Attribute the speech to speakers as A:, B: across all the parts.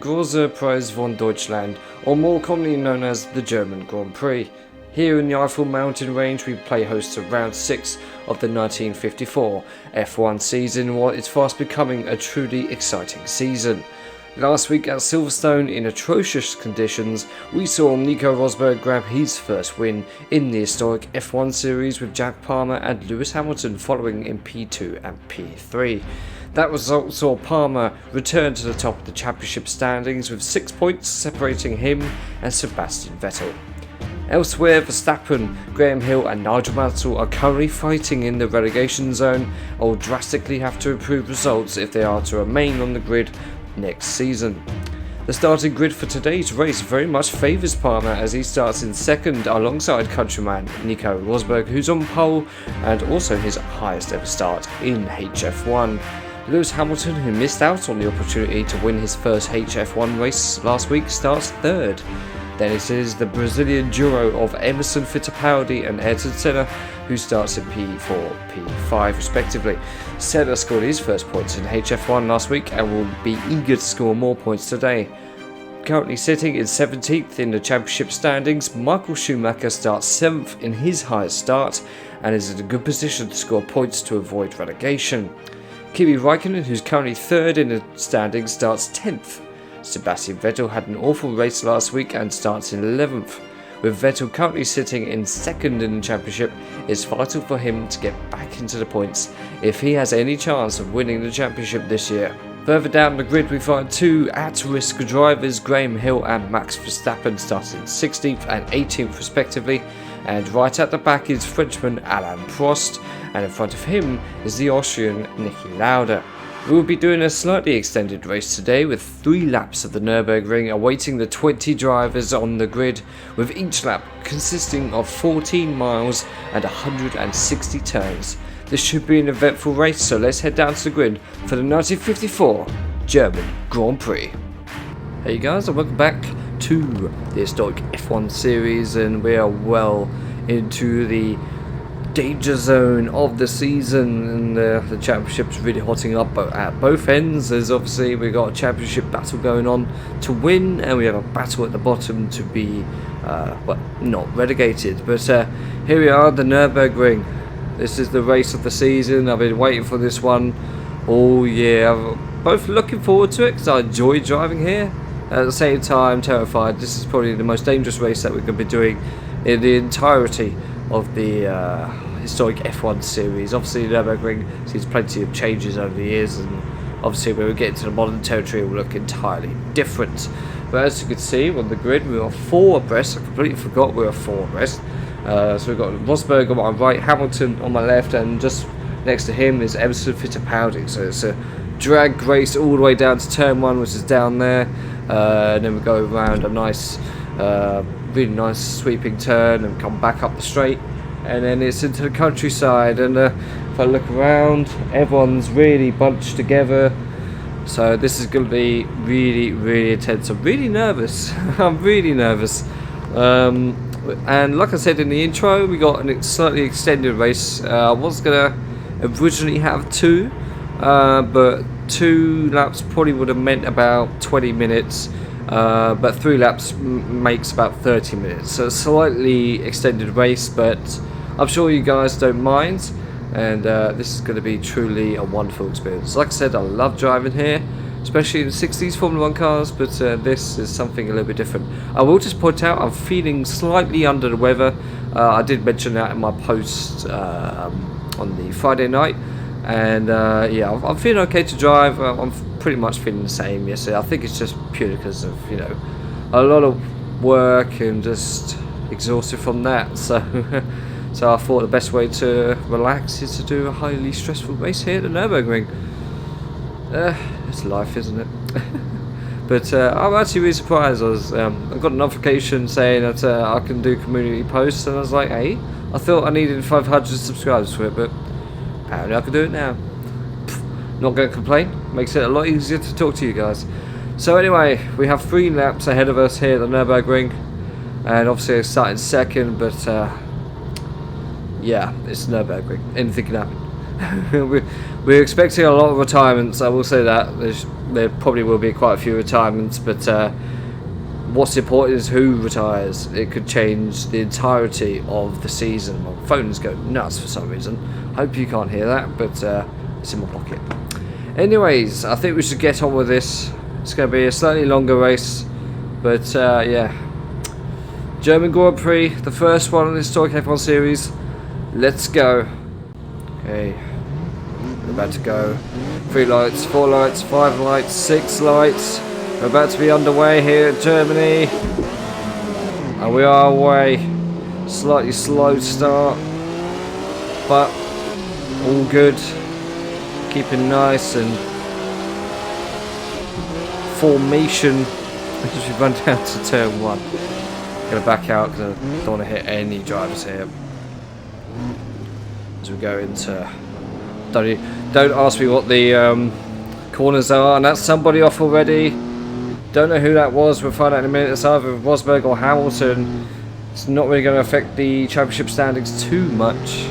A: Großer Preis von Deutschland, or more commonly known as the German Grand Prix. Here in the Eifel mountain range we play host to round 6 of the 1954 F1 season, while it's fast becoming a truly exciting season. Last week at Silverstone, in atrocious conditions, we saw Nico Rosberg grab his first win in the historic F1 series, with Jack Palmer and Lewis Hamilton following in P2 and P3. That result saw Palmer return to the top of the championship standings, with 6 points separating him and Sebastian Vettel. Elsewhere, Verstappen, Graham Hill and Nigel Mansell are currently fighting in the relegation zone and will drastically have to improve results if they are to remain on the grid next season. The starting grid for today's race very much favours Palmer, as he starts in second alongside countryman Nico Rosberg, who's on pole and also his highest ever start in HF1. Lewis Hamilton, who missed out on the opportunity to win his first HF1 race last week, starts third. Then it is the Brazilian duo of Emerson Fittipaldi and Ayrton Senna, who starts in P4, P5 respectively. Senna scored his first points in HF1 last week and will be eager to score more points today. Currently sitting in 17th in the championship standings, Michael Schumacher starts 7th in his highest start and is in a good position to score points to avoid relegation. Kimi Räikkönen, who's currently 3rd in the standings, starts 10th. Sebastian Vettel had an awful race last week and starts in 11th. With Vettel currently sitting in 2nd in the championship, it's vital for him to get back into the points if he has any chance of winning the championship this year. Further down the grid we find two at-risk drivers, Graham Hill and Max Verstappen, starting 16th and 18th respectively, and right at the back is Frenchman Alain Prost, and in front of him is the Austrian Niki Lauda. We will be doing a slightly extended race today, with 3 laps of the Nürburgring awaiting the 20 drivers on the grid, with each lap consisting of 14 miles and 160 turns. This should be an eventful race, so let's head down to the grid for the 1954 German Grand Prix. Hey guys, and welcome back to the historic F1 series, and we are well into the danger zone of the season, and the championship's really hotting up at both ends. There's obviously we've got a championship battle going on to win, and we have a battle at the bottom to be not relegated. But here we are, the Nürburgring. This is the race of the season. I've been waiting for this one all year. I'm both looking forward to it because I enjoy driving here, at the same time terrified. This is probably the most dangerous race that we're going to be doing in the entirety of the historic F1 series. Obviously the Nürburgring sees plenty of changes over the years, and obviously when we get into the modern territory it will look entirely different. But as you can see on the grid, we are 4 abreast. I completely forgot we were 4 abreast. So we've got Rosberg on my right, Hamilton on my left, and just next to him is Emerson Fittipaldi. So it's a drag race all the way down to turn 1, which is down there, and then we go around a nice really nice sweeping turn and come back up the straight, and then it's into the countryside. And if I look around, everyone's really bunched together, so this is going to be really intense. I'm really nervous. I'm really nervous. And like I said in the intro, we got a slightly extended race. I was going to originally have 2, but 2 laps probably would have meant about 20 minutes. But 3 laps makes about 30 minutes, so a slightly extended race, but I'm sure you guys don't mind, and this is going to be truly a wonderful experience. Like I said, I love driving here, especially in the 60s Formula 1 cars, but this is something a little bit different. I will just point out I'm feeling slightly under the weather. I did mention that in my post on the Friday night, and yeah, I'm feeling okay to drive. I'm pretty much feeling the same yesterday. I think it's just purely because of, you know, a lot of work and just exhausted from that. So I thought the best way to relax is to do a highly stressful race here at the Nürburgring. It's life, isn't it? But I'm actually really surprised. I got a notification saying that I can do community posts, and I was like, hey, I thought I needed 500 subscribers for it, but apparently I can do it now. Not going to complain. Makes it a lot easier to talk to you guys. So anyway, we have 3 laps ahead of us here at the Nürburgring, and obviously I started second, but yeah, it's Nürburgring. Anything can happen. We're expecting a lot of retirements, I will say that. There's there probably will be quite a few retirements, but what's important is who retires. It could change the entirety of the season. My phone's going nuts for some reason. Hope you can't hear that, but it's in my pocket. Anyways, I think we should get on with this. It's going to be a slightly longer race, but yeah. German Grand Prix, the first one in the historic F1 series. Let's go. Okay, we're about to go. 3 lights, 4 lights, 5 lights, 6 lights. We're about to be underway here at Germany. And we are away. Slightly slow start, but all good. Keeping nice and formation as we run down to turn 1. Gonna back out because I don't want to hit any drivers here. As we go into, don't ask me what the corners are, and that's somebody off already. Don't know who that was. We'll find out in a minute. It's either Rosberg or Hamilton. It's not really going to affect the championship standings too much,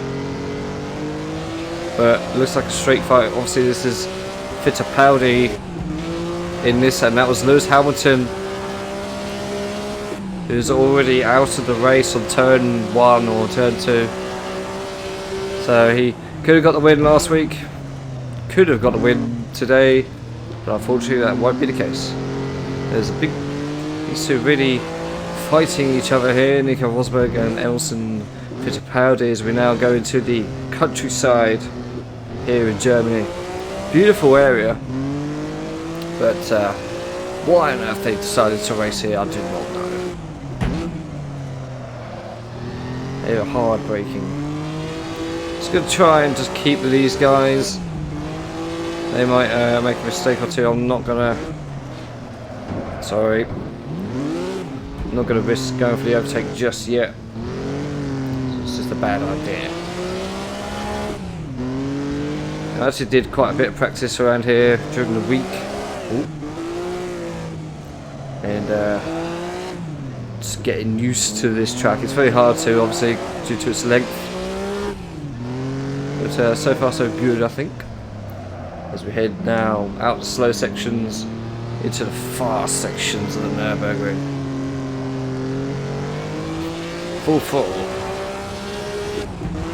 A: but it looks like a straight fight. Obviously, this is Fittipaldi in this, and that was Lewis Hamilton, who's already out of the race on turn 1 or turn 2. So he could have got the win last week, could have got the win today, but unfortunately that won't be the case. There's a big, these two really fighting each other here, Nico Rosberg and Elson Fittipaldi, as we now go into the countryside here in Germany. Beautiful area, but why on earth they decided to race here, I do not know. They are hard braking. Just going to try and just keep with these guys. They might make a mistake or two. I'm not going to... Sorry. I'm not going to risk going for the overtake just yet. It's just a bad idea. I actually did quite a bit of practice around here during the week. Ooh. And just getting used to this track. It's very hard to, obviously, due to its length. But so far so good, I think. As we head now out the slow sections into the fast sections of the Nürburgring. Full throttle.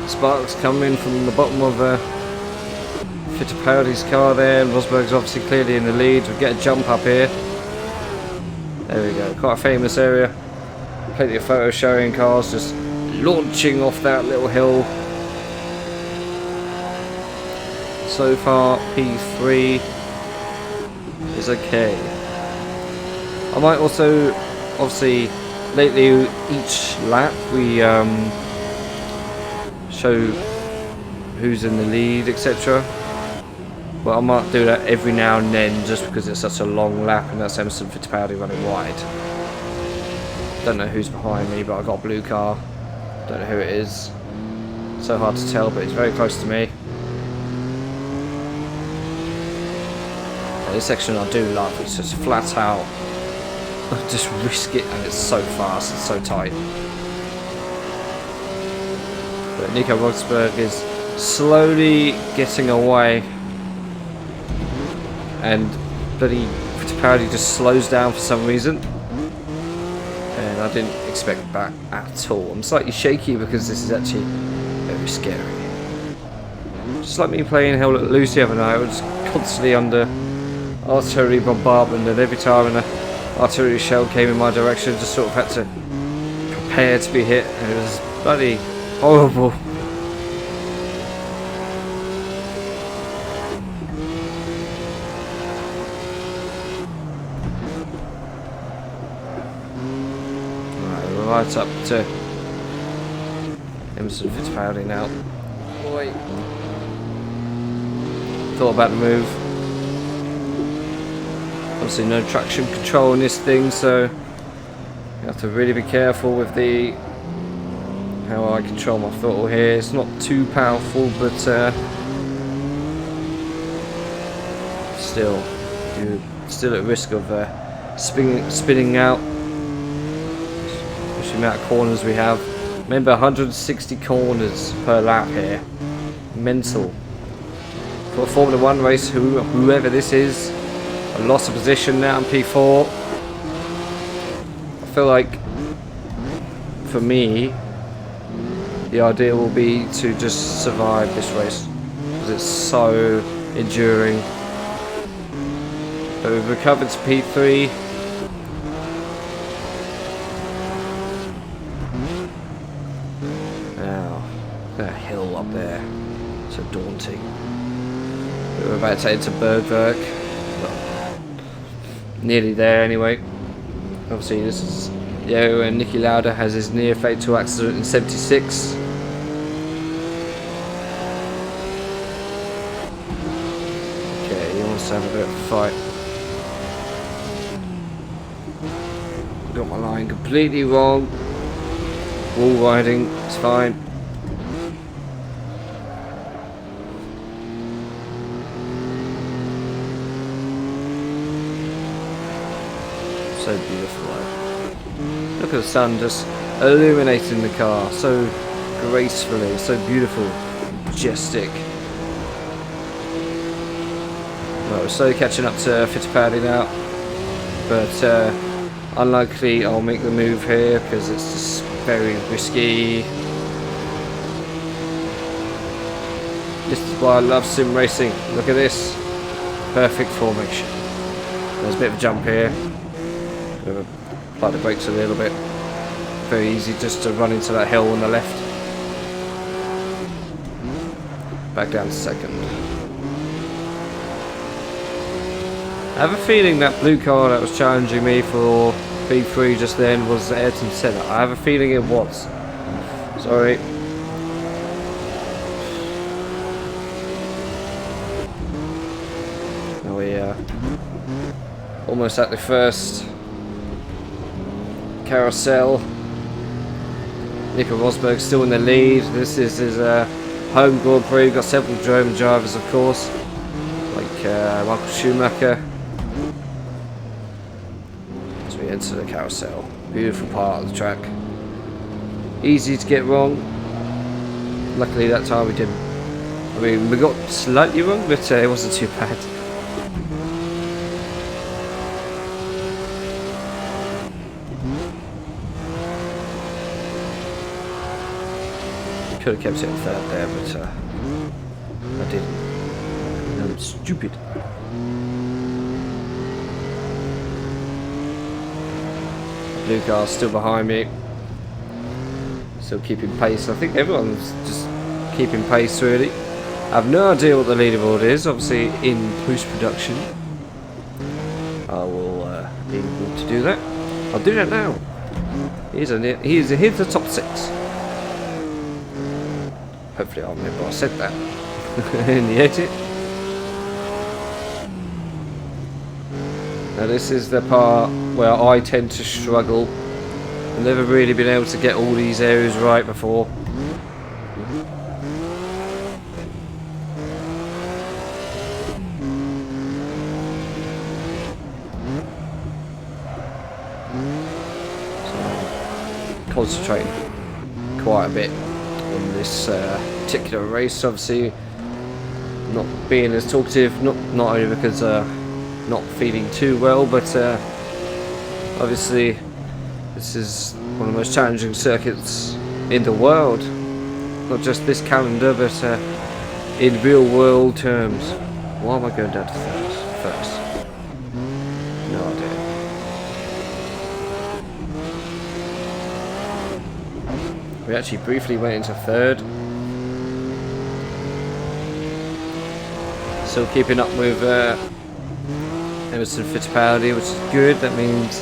A: Sparks coming from the bottom of Fittipaldi's car there, and Rosberg's obviously clearly in the lead. We get a jump up here. There we go. Quite a famous area. Plenty of photos showing cars just launching off that little hill. So far, P3 is okay. I might also, obviously, lately each lap we show who's in the lead, etc. But I might do that every now and then, just because it's such a long lap, and that's Emerson Fittipaldi running wide. Don't know who's behind me, but I got a blue car. Don't know who it is. So hard to tell, but it's very close to me. This section I do love. It's just flat out. Just risk it, and it's so fast and so tight. But Nico Rosberg is slowly getting away, and bloody Fittipaldi just slows down for some reason, and I didn't expect that at all. I'm slightly shaky because this is actually very scary. Just like me playing Hell Let Loose the other night, I was constantly under artillery bombardment, and every time an artillery shell came in my direction, just sort of had to prepare to be hit, and it was bloody horrible. Right up to Emerson Fittipaldi now. Boy. Thought about the move. Obviously no traction control in this thing, so you have to really be careful with how I control my throttle here. It's not too powerful, but still, you're still at risk of spinning out. The amount of corners we have. Remember, 160 corners per lap here. Mental. For a Formula 1 race, whoever this is, I lost a position now in P4. I feel like, for me, the idea will be to just survive this race because it's so enduring. But we've recovered to P3. Now, that hill up there, so daunting. We're about to enter Bergwerk. Well, nearly there anyway. Obviously, this is and Niki Lauda has his near fatal accident in 76. Okay, he wants to have a bit of a fight. Got my line completely wrong. Wall riding, it's fine. So beautiful. Look at the sun just illuminating the car so gracefully, so beautiful, majestic. Well, we're slowly catching up to Fittipaldi now, but unlikely I'll make the move here because it's just very risky. This is why I love sim racing. Look at this, perfect formation. There's a bit of a jump here. Apply the brakes a little bit. Very easy just to run into that hill on the left. Back down to second. I have a feeling that blue car that was challenging me for B3 just then was Ayrton Senna. I have a feeling it was. Sorry. Now we almost at the first carousel. Nico Rosberg still in the lead. This is his home Grand Prix. We've got several German drivers, of course, like Michael Schumacher. As we enter the carousel, beautiful part of the track. Easy to get wrong. Luckily that time we didn't. I mean, we got slightly wrong, but it wasn't too bad. Could have kept it in third there, but I didn't. I'm stupid. Blue car's still behind me. Still keeping pace. I think everyone's just keeping pace really. I have no idea what the leaderboard is. Obviously in post-production I will be able to do that. I'll do that now. Here's the top 6. Hopefully I'll remember I said that in the edit. Now this is the part where I tend to struggle. I've never really been able to get all these areas right before. So concentrating quite a bit on this particular race. Obviously not being as talkative, not only because not feeling too well, but obviously this is one of the most challenging circuits in the world, not just this calendar but in real world terms. Why am I going down to third first? No idea. We actually briefly went into third. Still keeping up with Emerson Fittipaldi, which is good. That means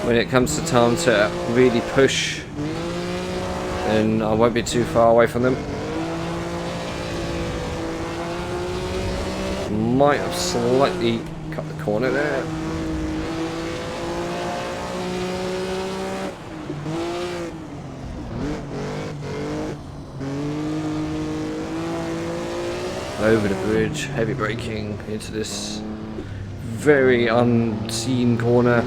A: when it comes to time to really push, then I won't be too far away from them. Might have slightly cut the corner there. Over the bridge, heavy braking into this very unseen corner.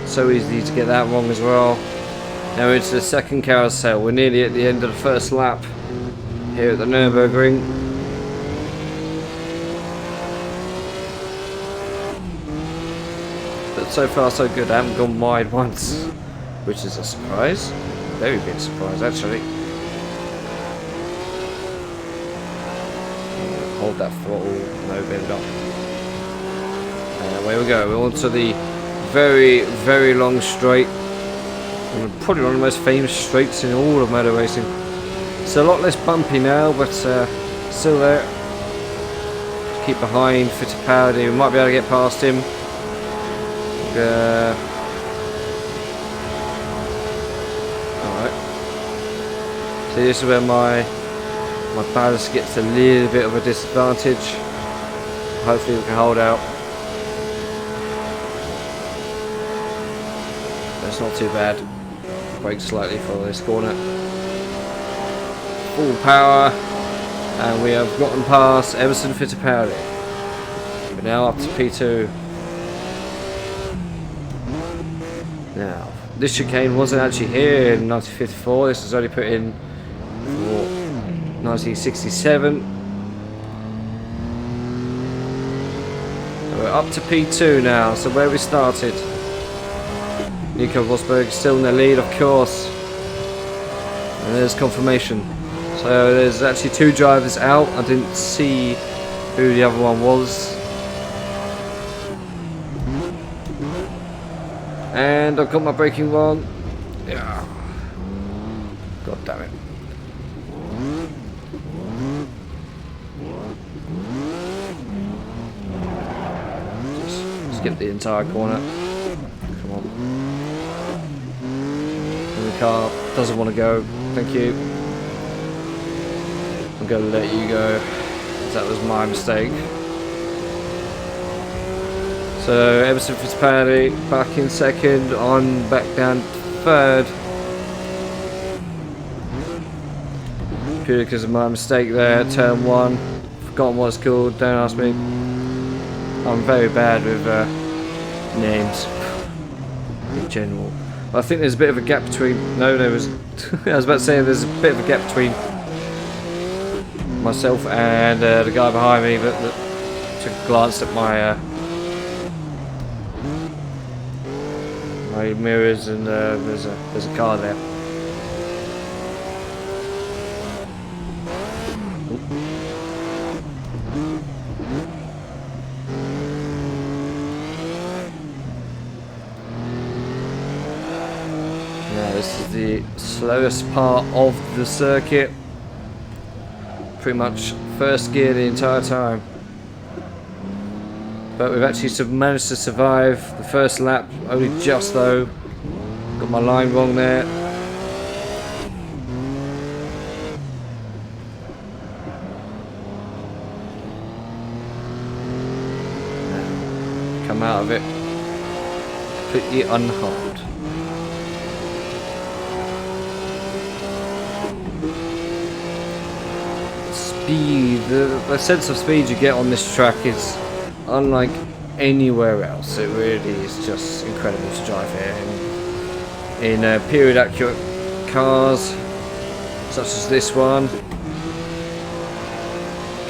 A: So easy to get that wrong as well. Now into the second carousel. We're nearly at the end of the first lap here at the Nürburgring. so far so good. I haven't gone wide once, which is a surprise. Very big surprise, actually. Hold that throttle, no bend up. And away we go. We're on to the very, very long straight. Probably one of the most famous straights in all of motor racing. It's a lot less bumpy now, but still there. Keep behind Fittipaldi. We might be able to get past him. Alright. So this is where my ballast gets a little bit of a disadvantage. Hopefully we can hold out. That's not too bad. Brake slightly for this corner. Full power. And we have gotten past Emerson Fittipaldi. We're now up to P2. Now, this chicane wasn't actually here in 1954. This was only put in for 1967. We're up to P2 now, so where we started. Nico Rosberg still in the lead, of course. And there's confirmation. So there's actually two drivers out. I didn't see who the other one was. And I've got my braking wrong. Yeah. God damn it. Just skip the entire corner. Come on. And the car doesn't want to go. Thank you. I'm going to let you go. That was my mistake. So Emerson Fittipaldi back in second, I'm back down third. Purely because of my mistake there, turn one. Forgotten what it's called, don't ask me. I'm very bad with names in general. I think there's a bit of a gap between. No, there was. I was about to say there's a bit of a gap between myself and the guy behind me, but took a glance at my my mirrors, and there's a car there. Now this is the slowest part of the circuit. Pretty much first gear the entire time. But we've actually managed to survive the first lap, only just though. Got my line wrong there. Come out of it completely unharmed. Speed, the sense of speed you get on this track is unlike anywhere else. It really is just incredible to drive here in period accurate cars such as this one.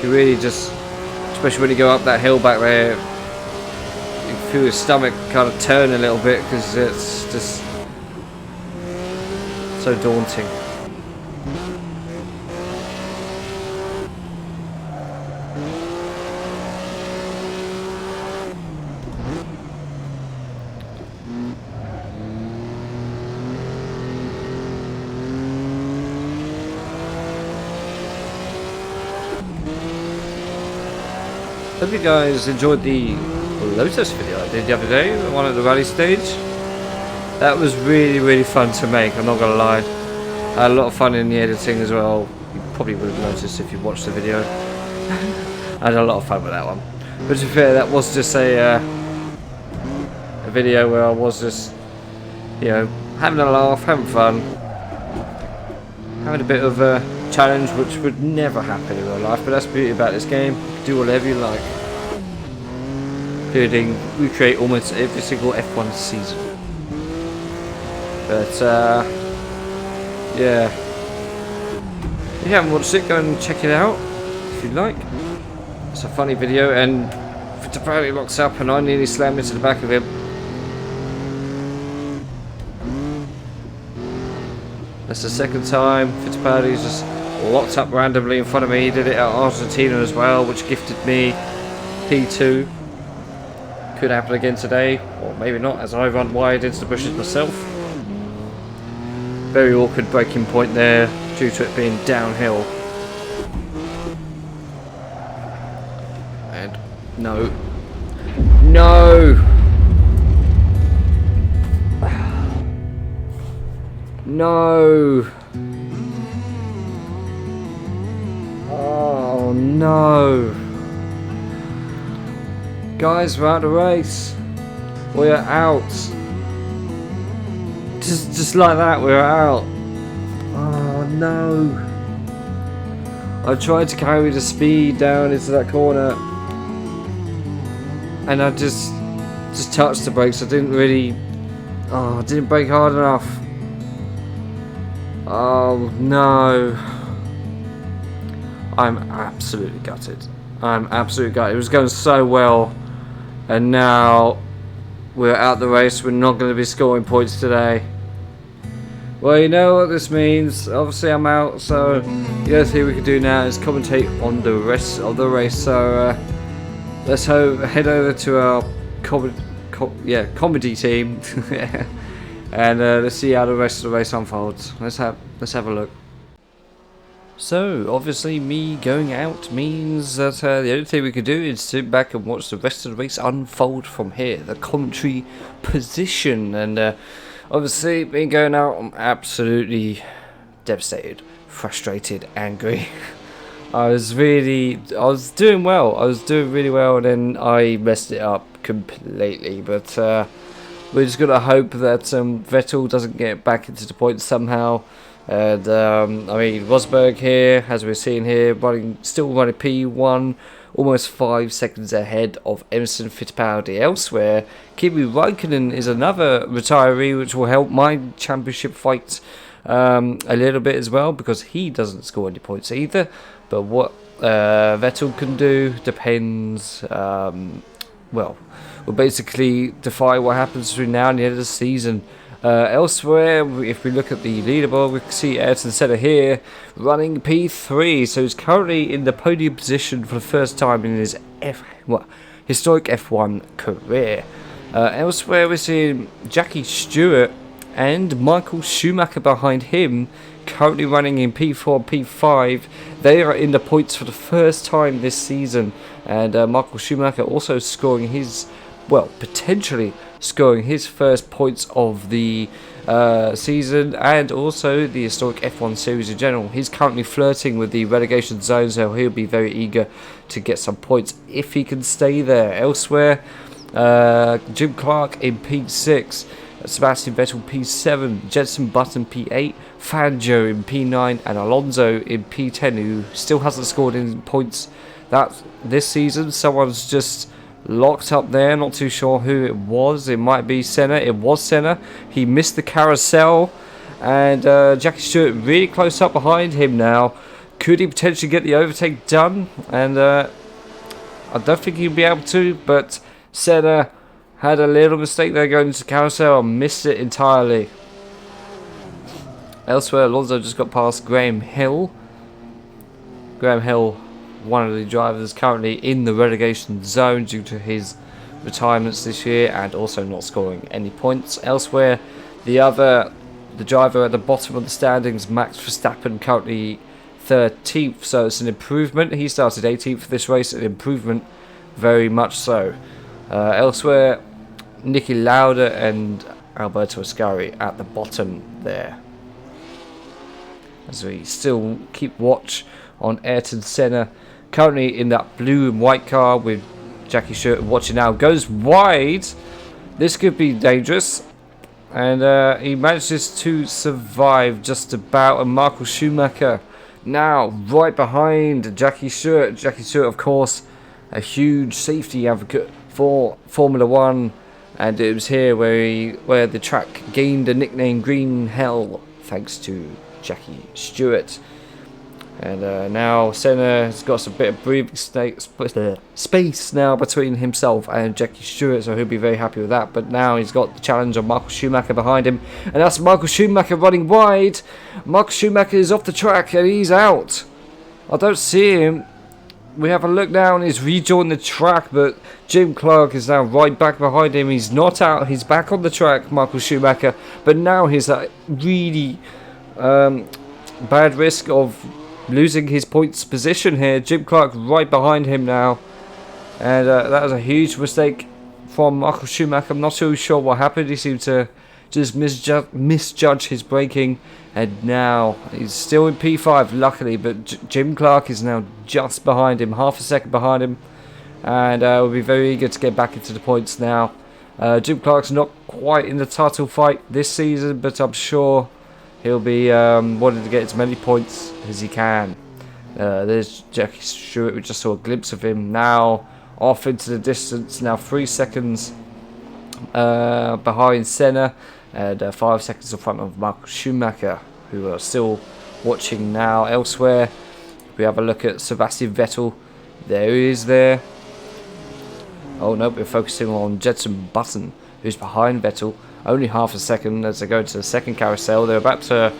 A: You really just, especially when you go up that hill back there, you feel your stomach kind of turn a little bit because it's just so daunting. Hope you guys enjoyed the Lotus video I did the other day, the one at the rally stage. That was really fun to make, I'm not gonna lie. I had a lot of fun in the editing as well. You probably would have noticed if you watched the video. I had a lot of fun with that one. But to be fair, that was just a video where I was just, you know, having a laugh, having fun, having a bit of a challenge which would never happen in real life, but that's the beauty about this game. You can do whatever you like. Including recreate almost every single F1 season. But yeah. If you haven't watched it, go and check it out if you'd like. It's a funny video, and Fittipaldi locks up and I nearly slammed into the back of him. That's the second time Fittipaldi's just locked up randomly in front of me. He did it at Argentina as well, which gifted me P2. Could happen again today, or maybe not, as I run wide into the bushes myself. Very awkward braking point there, due to it being downhill. And no. No! No! Oh no! Guys, we're out of the race. We're out. Just like that, we're out. Oh no! I tried to carry the speed down into that corner, and I just touched the brakes. I didn't really. Oh, I didn't brake hard enough. Oh no! I'm absolutely gutted. I'm absolutely gutted. It was going so well, and now we're out the race. We're not going to be scoring points today. Well, you know what this means. Obviously, I'm out. So the other thing we can do now is commentate on the rest of the race. So let's head over to our comedy team, and let's see how the rest of the race unfolds. Let's have a look. So, obviously, me going out means that the only thing we can do is sit back and watch the rest of the race unfold from here, the commentary position. And obviously, me going out, I'm absolutely devastated, frustrated, angry. I was doing well. I was doing really well, and then I messed it up completely. But we're just gonna hope that Vettel doesn't get back into the points somehow. And I mean, Rosberg here, as we're seeing here, still running P1, almost 5 seconds ahead of Emerson Fittipaldi. Elsewhere, Kimi Räikkönen is another retiree, which will help my championship fight a little bit as well, because he doesn't score any points either. But what Vettel can do depends. We'll basically defy what happens between now and the end of the season. Elsewhere, if we look at the leaderboard, we can see Ayrton Senna here running P3, so he's currently in the podium position for the first time in his historic F1 career. Elsewhere, we're seeing Jackie Stewart and Michael Schumacher behind him, currently running in P4, P5. They are in the points for the first time this season, and Michael Schumacher also scoring his, potentially scoring his first points of the season, and also the historic F1 series in general. He's currently flirting with the relegation zone, so he'll be very eager to get some points if he can stay there. Elsewhere, Jim Clark in P6, Sebastian Vettel P7, Jenson Button P8, Fangio in P9, and Alonso in P10, who still hasn't scored any points this season. Someone's just locked up there, not too sure who it was. It might be Senna. It was Senna. He missed the carousel, and Jackie Stewart really close up behind him now. Could he potentially get the overtake done? And I don't think he'll be able to, but Senna had a little mistake there going into the carousel and missed it entirely. Elsewhere, Alonso just got past Graham Hill. Graham Hill, one of the drivers currently in the relegation zone due to his retirements this year and also not scoring any points. Elsewhere, the driver at the bottom of the standings, Max Verstappen, currently 13th, so it's an improvement. He started 18th for this race, an improvement, very much so. Elsewhere, Niki Lauda and Alberto Ascari at the bottom there, as we still keep watch on Ayrton Senna, currently in that blue and white car with Jackie Stewart watching now. Goes wide. This could be dangerous. And he manages to survive just about. And Michael Schumacher now right behind Jackie Stewart. Jackie Stewart, of course, a huge safety advocate for Formula One. And it was here where the track gained the nickname Green Hell, thanks to Jackie Stewart. And now Senna has got a bit of breathing space now between himself and Jackie Stewart, so he'll be very happy with that. But now he's got the challenge of Michael Schumacher behind him, and that's Michael Schumacher running wide. Michael Schumacher is off the track and he's out. I don't see him. We have a look now and he's rejoined the track, but Jim Clark is now right back behind him. He's not out, he's back on the track, Michael Schumacher, but now he's at really bad risk of losing his points position here. Jim Clark right behind him now, and that was a huge mistake from Michael Schumacher. I'm not too sure what happened. He seemed to just misjudge his braking, and now he's still in P5 luckily, but Jim Clark is now just behind him, half a second behind him, and will be very eager to get back into the points now. Jim Clark's not quite in the title fight this season, but I'm sure he'll be wanting to get as many points as he can. There's Jackie Stewart. We just saw a glimpse of him now off into the distance. Now 3 seconds behind Senna, and 5 seconds in front of Michael Schumacher, who are still watching now elsewhere. We have a look at Sebastian Vettel. There he is there. Oh no, we're focusing on Jenson Button, who's behind Vettel. Only half a second as they go into the second carousel. They're about to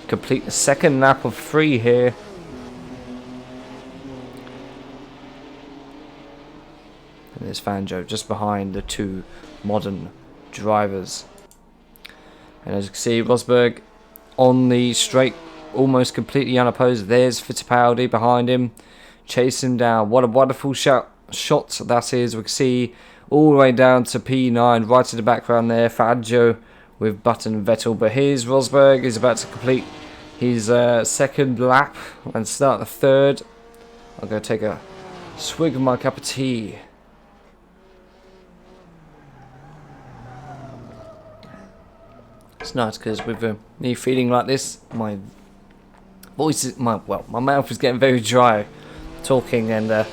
A: complete the second lap of 3 here. And there's Fangio just behind the 2 modern drivers. And as you can see, Rosberg on the straight, almost completely unopposed. There's Fittipaldi behind him, chasing him down. What a wonderful shot that is. We can see all the way down to P9, right in the background there, Fangio with Button and Vettel. But here's Rosberg, is about to complete his second lap and start the third. I'll go take a swig of my cup of tea. It's nice because with me feeling like this, my voice is, my mouth is getting very dry talking, and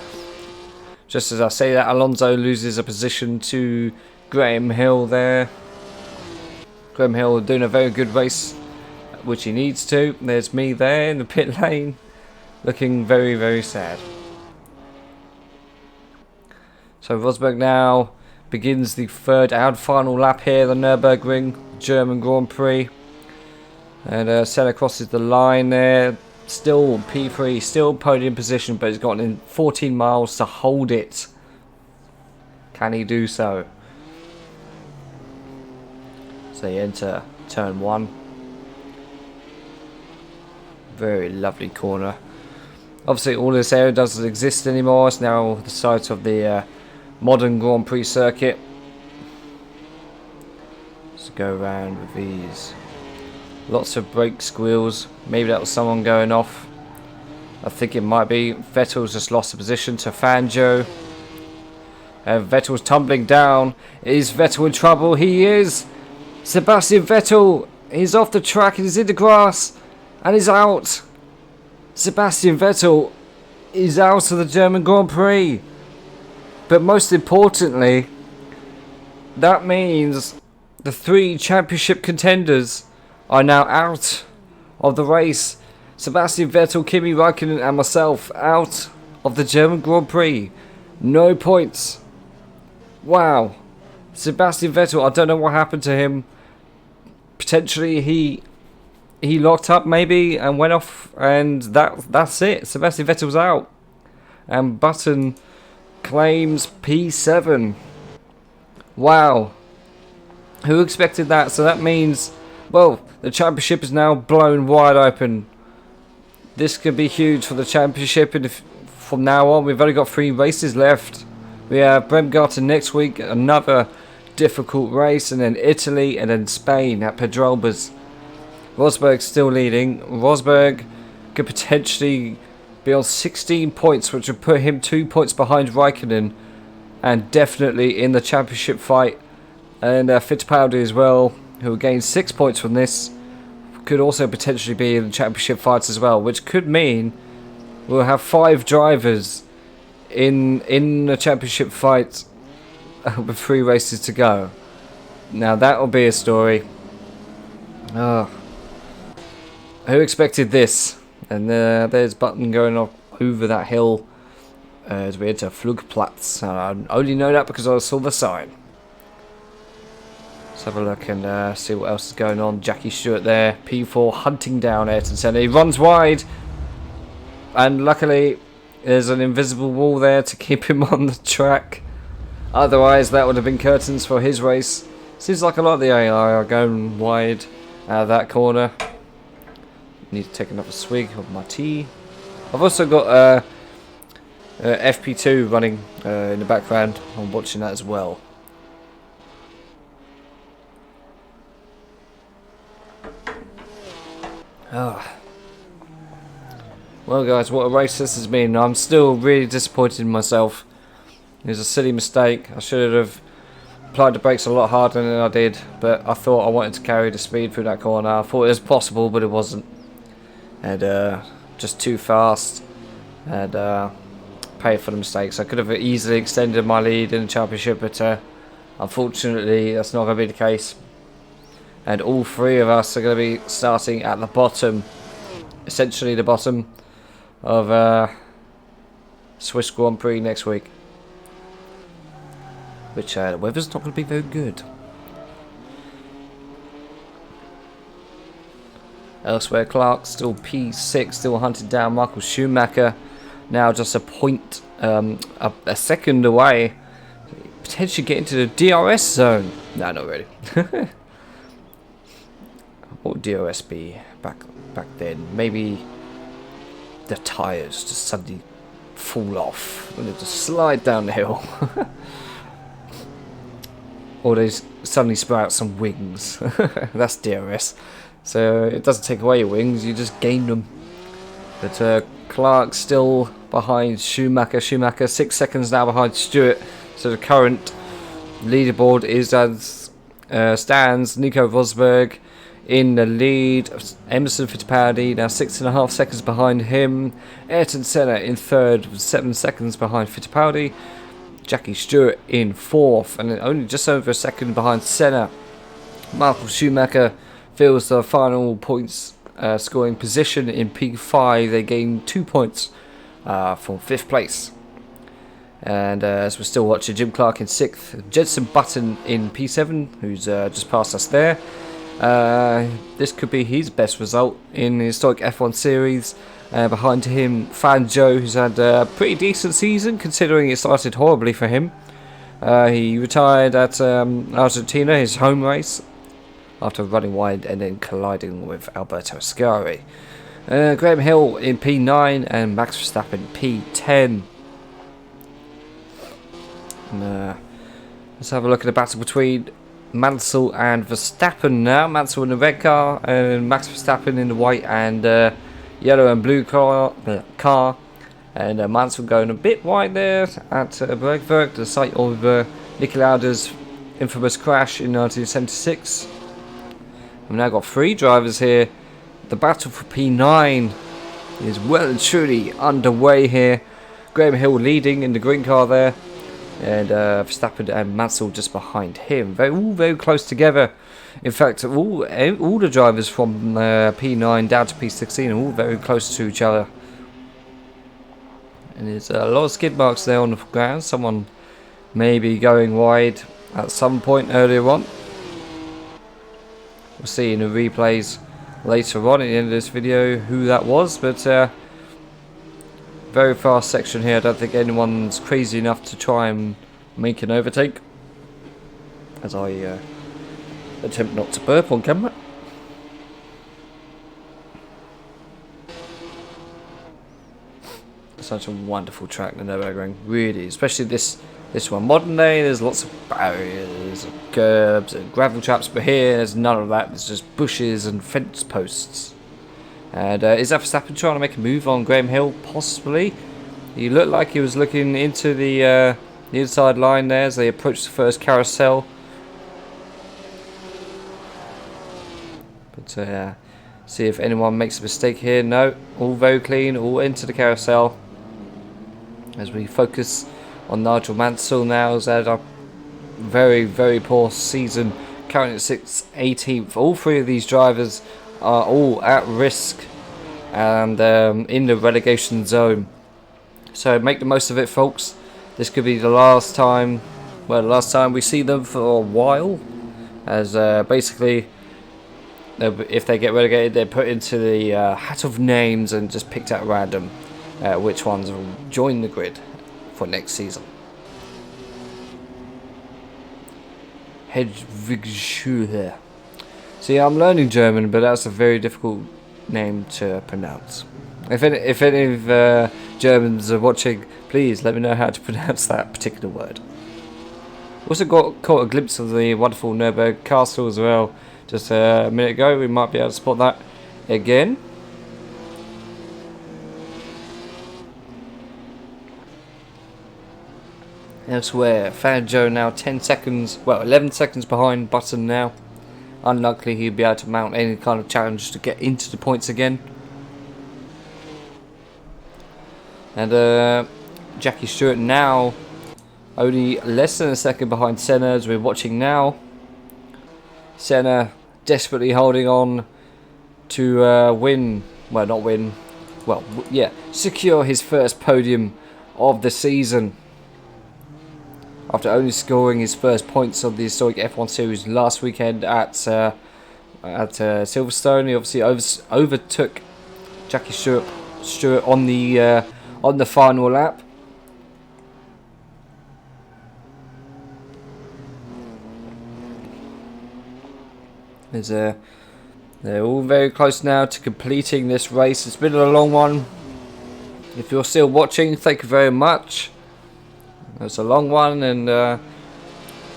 A: just as I say that, Alonso loses a position to Graham Hill there. Graham Hill doing a very good race, which he needs to. There's me there in the pit lane, looking very, very sad. So Rosberg now begins the third and final lap here, the Nürburgring German Grand Prix. And Senna crosses the line there. Still P3, still podium position, but he's gotten in 14 miles to hold it. Can he do so? So they enter turn 1. Very lovely corner. Obviously all this area doesn't exist anymore. It's now the site of the modern Grand Prix circuit. Let's go around with these. Lots of brake squeals. Maybe that was someone going off. I think it might be. Vettel's just lost the position to Fangio. Vettel's tumbling down. Is Vettel in trouble? He is. Sebastian Vettel is off the track and he's in the grass and he's out. Sebastian Vettel is out of the German Grand Prix. But most importantly, that means the 3 championship contenders are now out of the race. Sebastian Vettel, Kimi Räikkönen and myself out of the German Grand Prix. No points. Wow. Sebastian Vettel, I don't know what happened to him. Potentially he locked up maybe and went off, and that's it. Sebastian Vettel's out. And Button claims P7. Wow. Who expected that? So that means, well, the championship is now blown wide open. This could be huge for the championship, and from now on we've only got 3 races left. We have Bremgarten next week, another difficult race, and then Italy, and then Spain at Pedralbes. Rosberg's still leading. Rosberg could potentially be on 16 points, which would put him 2 points behind Räikkönen, and definitely in the championship fight. And Fittipaldi as well, who will gain 6 points from this, could also potentially be in the championship fights as well, which could mean we'll have 5 drivers in the championship fight with 3 races to go. Now that will be a story. Who expected this? And there's Button going off over that hill as we enter Flugplatz. I only know that because I saw the sign. Let's have a look and see what else is going on. Jackie Stewart there, P4 hunting down Ayrton Senna. He runs wide, and luckily there's an invisible wall there to keep him on the track. Otherwise that would have been curtains for his race. Seems like a lot of the AI are going wide out of that corner. Need to take another swig of my tea. I've also got FP2 running in the background. I'm watching that as well. Well guys, what a race this has been. I'm still really disappointed in myself. It was a silly mistake. I should have applied the brakes a lot harder than I did, but I thought I wanted to carry the speed through that corner. I thought it was possible, but it wasn't. And just too fast, and paid for the mistakes. I could have easily extended my lead in the championship, but unfortunately that's not going to be the case. And all three of us are going to be starting at the bottom, essentially the bottom of Swiss Grand Prix next week, which the weather's not going to be very good. Elsewhere, Clark still P6, still hunted down Michael Schumacher, now just a point, a second away, potentially get into the DRS zone. No, not really. What would DRS be back then? Maybe the tyres just suddenly fall off when they just slide down the hill. Or they suddenly sprout some wings. That's DRS. So it doesn't take away your wings, you just gain them. But Clark still behind Schumacher. Schumacher 6 seconds now behind Stewart. So the current leaderboard is as stands. Nico Rosberg in the lead. Emerson Fittipaldi now 6.5 seconds behind him. Ayrton Senna in third, 7 seconds behind Fittipaldi. Jackie Stewart in fourth, and only just over a second behind Senna. Michael Schumacher fills the final points scoring position in P5. They gain 2 points from 5th place. And as we're still watching, Jim Clark in 6th, Jenson Button in P7, who's just passed us there. This could be his best result in the historic F1 series. Behind him, Fan Joe, who's had a pretty decent season considering it started horribly for him. He retired at Argentina, his home race, after running wide and then colliding with Alberto Ascari. Graham Hill in P9 and Max Verstappen P10. And, let's have a look at the battle between Mansell and Verstappen now. Mansell in the red car and Max Verstappen in the white and yellow and blue car. And Mansell going a bit wide there at Bergwerk, the site of Niki Lauda's infamous crash in 1976. We've now got 3 drivers here. The battle for P9 is well and truly underway here. Graham Hill leading in the green car there, and Verstappen and Mansell just behind him. All very close together. In fact, all the drivers from P9 down to P16 are all very close to each other. And there's a lot of skid marks there on the ground. Someone may be going wide at some point earlier on. We'll see in the replays later on at the end of this video who that was, but very fast section here. I don't think anyone's crazy enough to try and make an overtake, as I attempt not to burp on camera. Such a wonderful track, the Nürburgring, really, especially this one. Modern day, there's lots of barriers, and curbs, and gravel traps, but here there's none of that. There's just bushes and fence posts. And is that Verstappen trying to make a move on Graham Hill? Possibly. He looked like he was looking into the inside line there as they approached the first carousel. But see if anyone makes a mistake here. No, all very clean, all into the carousel. As we focus on Nigel Mansell now, has had a very, very poor season, currently at 18th. All 3 of these drivers are all at risk and in the relegation zone. So make the most of it, folks. This could be the last time, well, the last time we see them for a while, as basically, if they get relegated, they're put into the hat of names and just picked out random which ones will join the grid for next season. Hedwigschule. See, I'm learning German, but that's a very difficult name to pronounce. If any of Germans are watching, please let me know how to pronounce that particular word. Also caught a glimpse of the wonderful Nürburgring castle as well just a minute ago. We might be able to spot that again. Elsewhere, Fangio now 10 seconds, well 11 seconds behind Button now. Unlikely he'll be able to mount any kind of challenge to get into the points again. And Jackie Stewart now only less than a second behind Senna, as we're watching now. Senna desperately holding on to win, well not win, well yeah, secure his first podium of the season. After only scoring his first points of the historic F1 series last weekend at Silverstone, he obviously overtook Jackie Stewart on the final lap. They're all very close now to completing this race. It's been a long one. If you're still watching, thank you very much. It's a long one, and I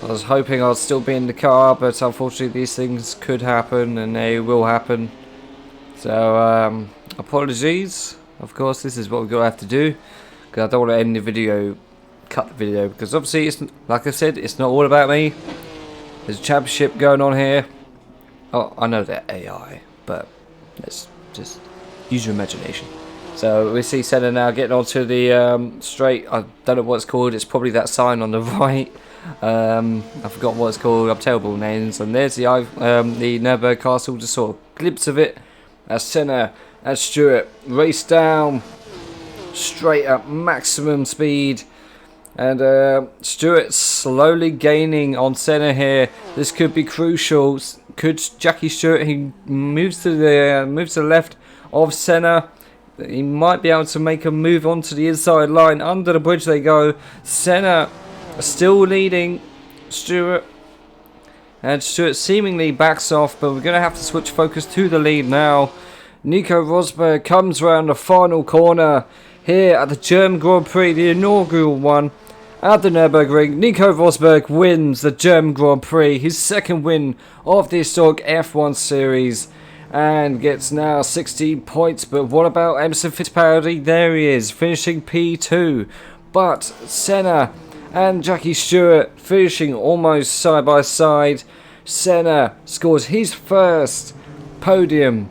A: was hoping I'd still be in the car, but unfortunately these things could happen, and they will happen. So apologies. Of course, this is what we're going to have to do, because I don't want to end the video, cut the video, because obviously, it's, like I said, it's not all about me. There's a championship going on here. Oh, I know they're AI, but let's just use your imagination. So we see Senna now getting onto the straight. I don't know what it's called. It's probably that sign on the right. I forgot what it's called. I'm terrible with names. And there's the Nürburgring Castle. Just saw a glimpse of it as Senna and Stewart race down straight at maximum speed. And Stewart slowly gaining on Senna here. This could be crucial. Could Jackie Stewart? He moves to the left of Senna. He might be able to make a move onto the inside line. Under the bridge they go. Senna still leading Stewart. And Stewart seemingly backs off, but we're going to have to switch focus to the lead now. Nico Rosberg comes round the final corner here at the German Grand Prix, the inaugural one at the Nürburgring. Nico Rosberg wins the German Grand Prix, his second win of the historic F1 series, and gets now 60 points. But what about Emerson Fittipaldi? There he is, finishing P2. But Senna and Jackie Stewart finishing almost side by side. Senna scores his first podium,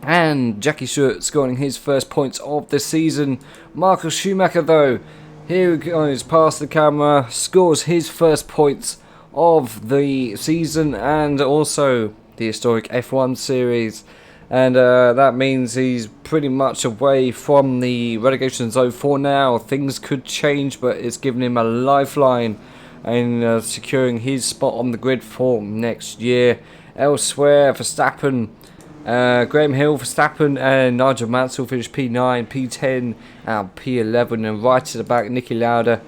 A: and Jackie Stewart scoring his first points of the season. Michael Schumacher, though, here he goes past the camera, scores his first points of the season and also the historic F1 series, and that means he's pretty much away from the relegation zone for now. Things could change, but it's given him a lifeline in securing his spot on the grid for next year. Elsewhere, Verstappen, Graham Hill, Verstappen and Nigel Mansell finished P9, P10 and P11, and right to the back Niki Lauda,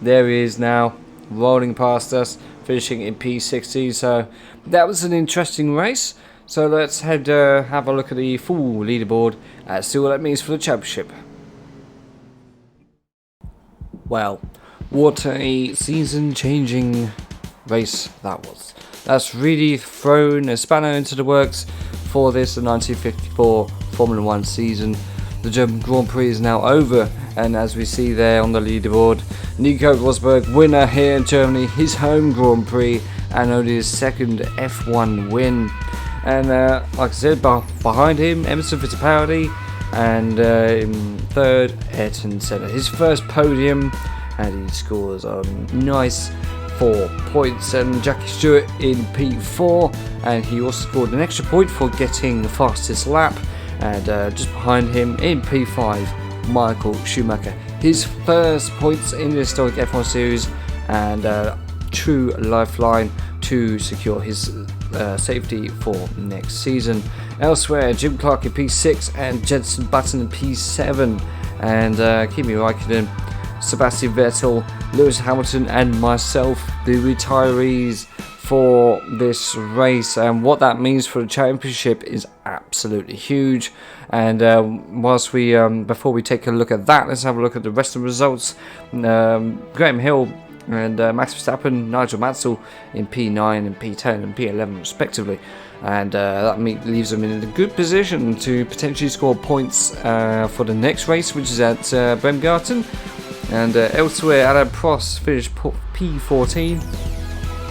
A: there he is now, rolling past us, finishing in P60. So that was an interesting race. So let's have a look at the full leaderboard and see what that means for the championship. Well, what a season-changing race that was. That's really thrown a spanner into the works for this, the 1954 Formula 1 season. The German Grand Prix is now over, and as we see there on the leaderboard, Nico Rosberg, winner here in Germany, his home Grand Prix, and only his second F1 win. And like I said, behind him, Emerson Fittipaldi, and in third, Ayrton Senna, his first podium, and he scores a nice 4 points. And Jackie Stewart in P4, and he also scored an extra point for getting the fastest lap. and just behind him in P5, Michael Schumacher. His first points in the historic F1 series, and true lifeline to secure his safety for next season. Elsewhere, Jim Clark in P6 and Jenson Button in P7, and Kimi Raikkonen, Sebastian Vettel, Lewis Hamilton and myself, the retirees for this race. And what that means for the championship is absolutely huge. And whilst we before we take a look at that, let's have a look at the rest of the results. Graham Hill and Max Verstappen, Nigel Mansell in P9 and P10 and P11 respectively, and that leaves them in a good position to potentially score points for the next race, which is at Bremgarten. And elsewhere, Adam Prost finished P14,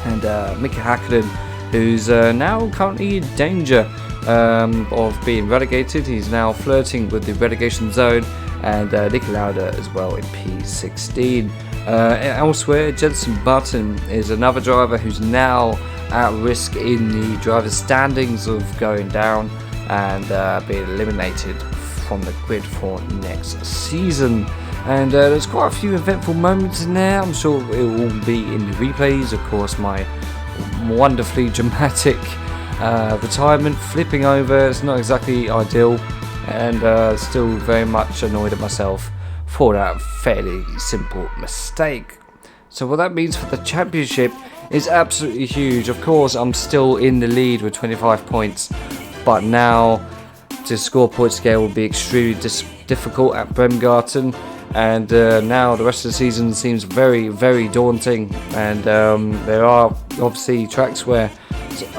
A: and Mika Häkkinen, who's now currently in danger of being relegated. He's now flirting with the relegation zone, and Niki Lauda as well in P16. Elsewhere, Jenson Button is another driver who's now at risk in the driver's standings of going down and being eliminated from the grid for next season. And there's quite a few eventful moments in there. I'm sure it will be in the replays. Of course, my wonderfully dramatic retirement, flipping over. It's not exactly ideal, and still very much annoyed at myself for that fairly simple mistake. So what that means for the championship is absolutely huge. Of course, I'm still in the lead with 25 points, but now to score points again will be extremely difficult at Bremgarten, and now the rest of the season seems very, very daunting. And there are obviously tracks where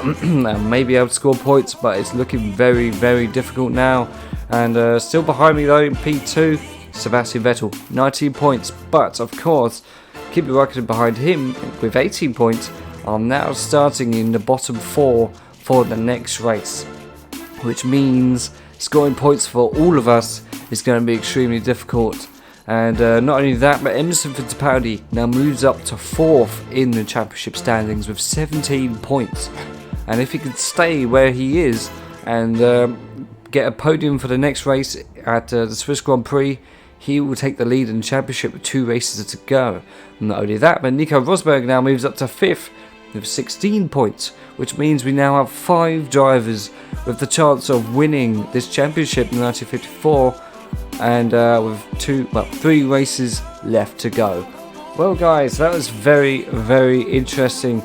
A: I may be able to score points, but it's looking very, very difficult now. And still behind me though in P2, Sebastian Vettel, 19 points, but of course, Kimi Raikkonen behind him with 18 points. I'm now starting in the bottom 4 for the next race, which means scoring points for all of us is going to be extremely difficult. And not only that, but Emerson Fittipaldi now moves up to 4th in the championship standings with 17 points. And if he can stay where he is and get a podium for the next race at the Swiss Grand Prix, he will take the lead in the championship with 2 races to go. And not only that, but Nico Rosberg now moves up to 5th with 16 points, which means we now have 5 drivers with the chance of winning this championship in 1954, and with 3 races left to go. Well guys, that was very, very interesting,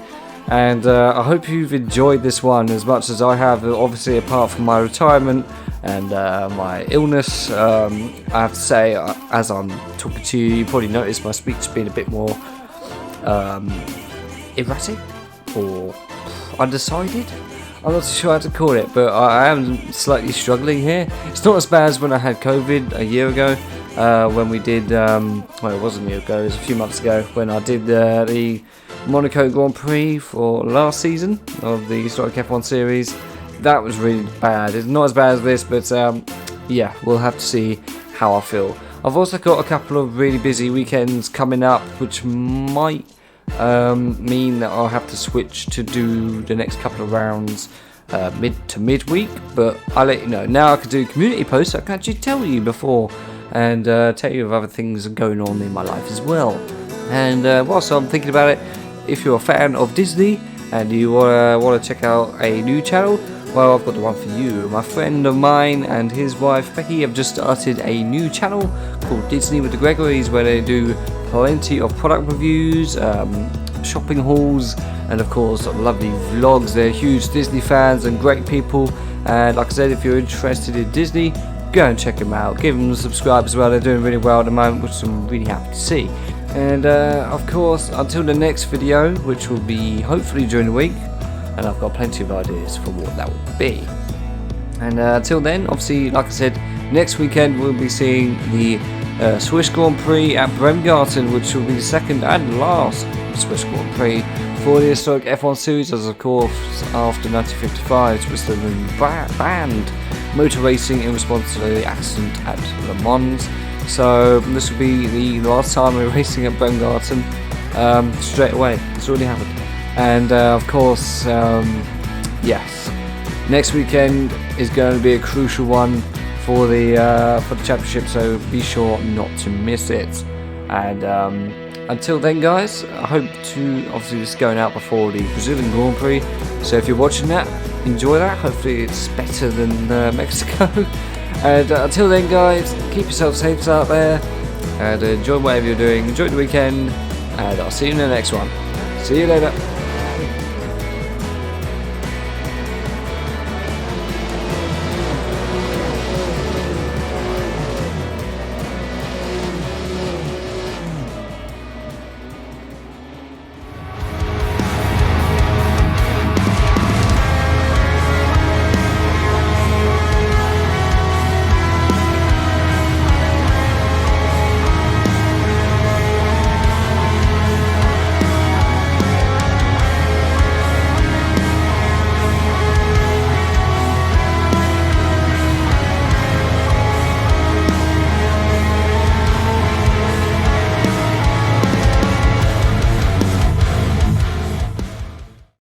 A: and I hope you've enjoyed this one as much as I have. Obviously, apart from my retirement and my illness, I have to say, as I'm talking to you, you probably noticed my speech being a bit more erratic or undecided. I'm not too sure how to call it, but I am slightly struggling here. It's not as bad as when I had COVID a year ago, when we did, well, it wasn't a year ago, it was a few months ago, when I did the Monaco Grand Prix for last season of the historic F1 series. That was really bad. It's not as bad as this, but yeah, we'll have to see how I feel. I've also got a couple of really busy weekends coming up, which might mean that I'll have to switch to do the next couple of rounds midweek, but I'll let you know. Now I can do community posts, I can actually tell you before, and tell you of other things going on in my life as well. And whilst I'm thinking about it, if you're a fan of Disney and you want to check out a new channel, well, I've got the one for you. My friend of mine and his wife Becky have just started a new channel called Disney with the Gregories, where they do plenty of product reviews, shopping hauls, and of course lovely vlogs. They're huge Disney fans and great people, and like I said, if you're interested in Disney, go and check them out. Give them a subscribe as well. They're doing really well at the moment, which I'm really happy to see. And of course, until the next video, which will be hopefully during the week, and I've got plenty of ideas for what that will be. And until then, obviously, like I said, next weekend we'll be seeing the Swiss Grand Prix at Bremgarten, which will be the second and last Swiss Grand Prix for the historic F1 series, as of course after 1955 Switzerland banned motor racing in response to the accident at Le Mans. So this will be the last time we're racing at Bremgarten straight away. It's already happened. And of course, yes, next weekend is going to be a crucial one. for the championship, so be sure not to miss it. And until then, guys, I hope to, obviously this is going out before the Brazilian Grand Prix, so if you're watching that, enjoy that. Hopefully it's better than Mexico. And until then, guys, keep yourself safe out there, and enjoy whatever you're doing. Enjoy the weekend, and I'll see you in the next one. See you later.